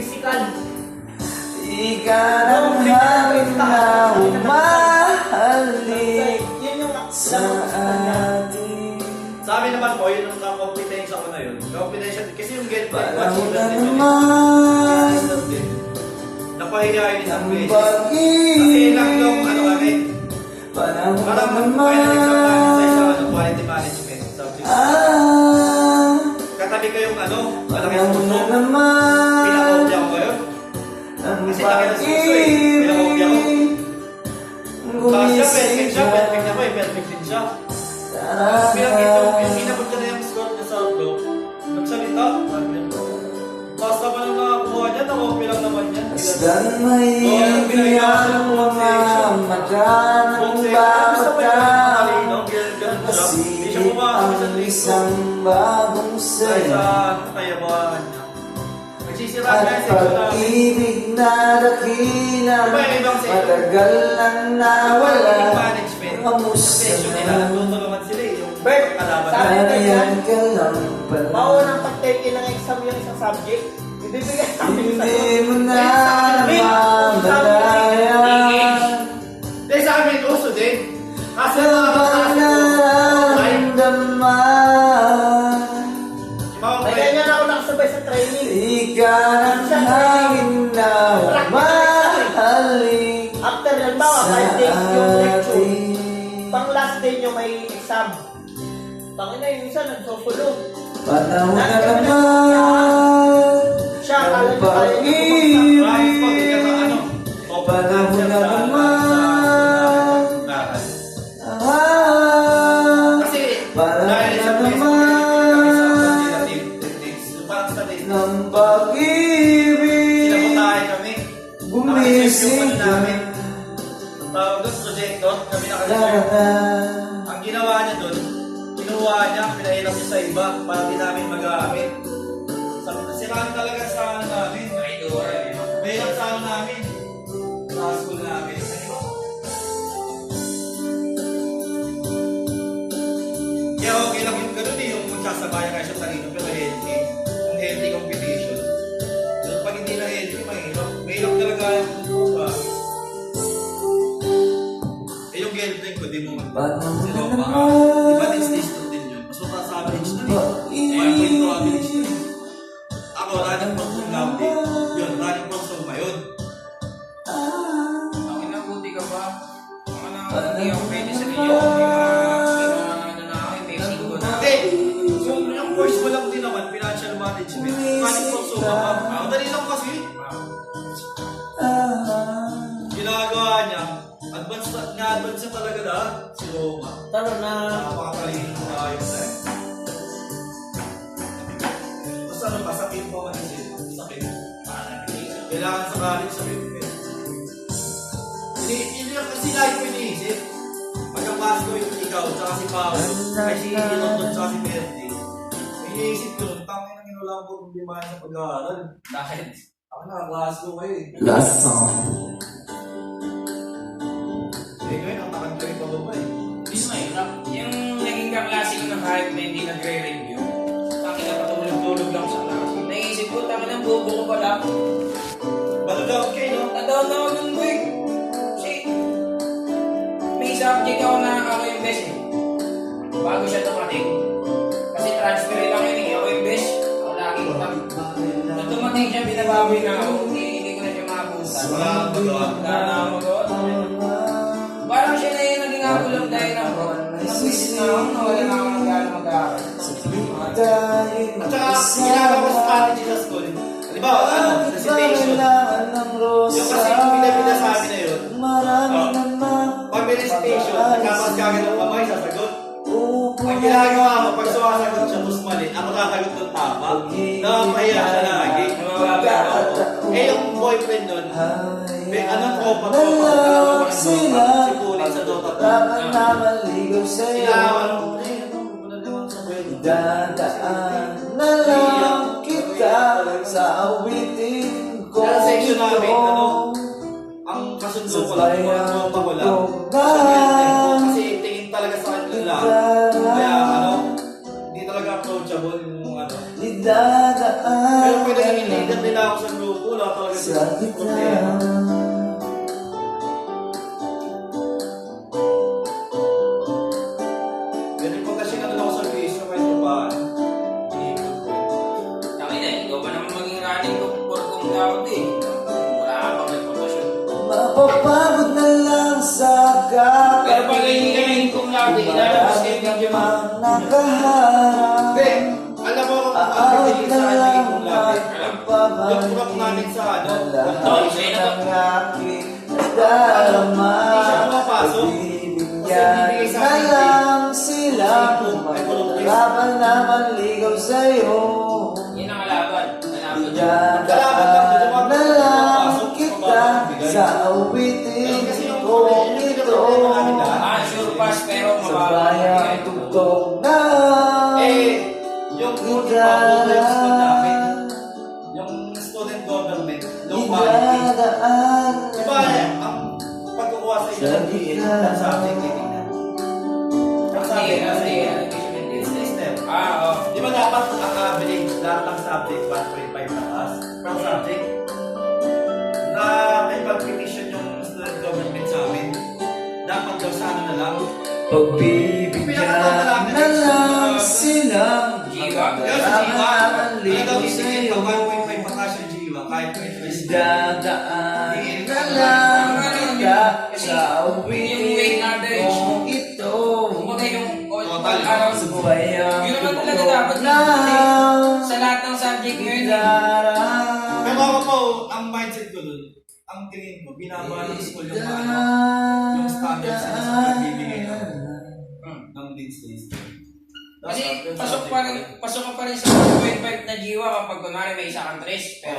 physical. Ika ng hangin na umahalik sa atin. Sa amin naman po, yun yung competence ako na yun. Competence kasi yung get back, Panahon na din. naman Napahiyain isang ng beses. Kasi lang yung ano kami, Panahon na parang naman sa isang quality management subject. Katabi ko yung ano, malaki ang Panahon na puso. naman Pinakopya ko ngayon. ng Kasi laki ng suso eh. Pinakopya ko. pag-ibig Siya, perfect na ko eh. Perfect din siya. Yung inabot ka na yung score niya sa vlog, nagsalita. Basta pa nung nakakuha niya, nakopya lang naman yan. Masdan mahihiyan ang mga mata ng bata. Masilip ang isang bagong saya. At pag-ibig na dakila, matagal nang nawala. Kamusta na? Bert, sa akin Ayan ganyan, ka lang pala. maunang pag-take ng exam yung isang subject, ibibigay namin sa Hindi mo na namamalayan. Dahil sa amin, uso din. Kasi Sa nararamdaman, May ganyan ako nakasabay sa training. ika ng hangin na umahalik After yan ba, sa 5 days yung lecture. atin. Pang last day nyo may exam. Tangina yung isa nagsusulong. Panahon na naman Siya, ng alam niyo tayo pag-ibig. Panahon na naman. Kasi, Panahon dahil na sa place, naman parang sa day, ng pag-ibig. sinabotahe kami. Gumising ka Tawag doon, projector, kami na naka-reserve. Ang ginawa niya doon, kinuha niya, pinahirap niya sa iba para di namin magamit. Siraan talaga sa ano namin. Mahirap sa ano namin. Sa school namin. Kaya okay lang yung ganun eh, yung magsasabayan kayo sa talino pero healthy. Yung healthy competition. Pero pag hindi na healthy, mahirap. Mahirap talaga yung buka. Eh yung girlfriend ko, di mo Panahon na Di ba naman din stage 2 din yun? Mas mataas sa average na eh. 5.2 average na eh. Ako, running from cum laude. Yun, running from summa yun. Ang inabuti ka ba? Hindi ako pwede sa inyo. Ano na ako, may singko na. Hindi! Yung course ko lang din naman, financial management. Running from summa, ma'am. Ang dali lang kasi. Ginagawa niya, advance niya talaga lahat. Si Roma. Taro na. Napakatalino na ayos na eh. Basta ano pa, sakit mo man isip. Sakit. Kailangan sa college sa Pilipinas. Hindi lang kasi lagi ko iniisip. Pagkapas ko yung ikaw, tsaka si Paolo, ay si London, tsaka si Bertie. Iniisip ko nun, tangin ang inulang ko kung di man sa pag-aaral. Bakit? Ako nakaklase ko kayo eh. Last song. Eh ngayon, ang takan ko rin pababa eh. Miss mahirap. Yung naging kaklase ko ng kahit na hindi nagre-review, bakit na patulog-tulog lang sa klase. Naisip ko, tangin ang bobo ko pala. Balagaw kayo, no? Tataon na ako ng boy. Kasi, may subject ako na ako yung best eh. Bago siya tumating. Kasi transfer lang yun eh. Ako yung best. Ako lagi ko lang. Nung tumating siya, binababoy na ako. Hindi ko na siya makapunta. Wala akong magawa. Wala na ako magawa. Parang siya na yung naging ako lang dahil ako. Nag-visit na ako, nawala na ako ng gano'ng mag-aaral. At saka, ginagawa ko sa strategy sa school. Halimbawa, ano, recitation. Yung kasi yung pinapila sa amin na yun, pag may recitation, nagkapas ka agad ng kamay, sasagot. Ang ginagawa ko, pag sumasagot siya, tapos mali, ako sasagot ng tama. Nakapahiya siya lagi. Eh, yung boyfriend nun, may anong tropa ko, si Pulin sa Dota 2. Silawan mo, Dadaan na lang kita sa awitin ko. Sa section namin, ano, ang kasundo ko lang, yung mga tropa ko lang, kasi tingin talaga sa kanila lang. Kaya, ano, hindi talaga approachable yung ano. Pero pwede sa leader nila ako sa grupo, wala talaga Sa silang gitna problema. Pwede pa kasi nandun ako sa bisyo kahit pa paano. Iikot ko. Tangina, ikaw ba naman maging running for kung dapat eh. Wala ka pang reputasyon. Mapapagod na lang sa Pero pag hindi ka naging kung lahat, ilalabas kayo yung video mo. nakaharap. Hindi, alam mo kung ang Aawit pinili na sa akin lang naging kung lapit. ang Yung kurap namin sa ano, lahat sa'yo na ng aking darama. Hindi siya pumapasok. Bibigyan na lang sila Mahirapan na manligaw sa'yo. Yun ang kalaban. Kalaban. Dadaan na lang kita sa awitin kong ito. Ah, sure pass pero Sa mababa. bayang tugtog na Eh, yung unang pabuto yung school namin, yung student government, low quality. idadaan Diba, ang pagkukuha sa inyo ng DL, ang subject, titignan. Ang subject kasi, it's system. Ah, oh. Di ba dapat ang average lahat ng subject 1.5 na pass per subject? Na may pag-petition yung student government sa amin, dapat daw sa ano na lang. Pagbibigyan na lang silang Jiwa. Kaya sa Jiwa, Manligaw talagang isipin sa'yo. pag 1.5 pa kasi yung Jiwa, kahit 20 Dadaan na lang kita sa Yung weight awitin average. kong ito. Kumbaga yung Total. araw Sa bayang yun naman talaga tugtog dapat na sa lahat ng subject nyo yun eh. daraan. Pero ako po, ang mindset ko dun, ang tingin ko, binabalance ko yung ano, yung standards na sa pagbibigay ng dean's list. Kasi pasok ka pa rin sa 1.5 na jiwa kapag kunwari may isa kang tres. Pero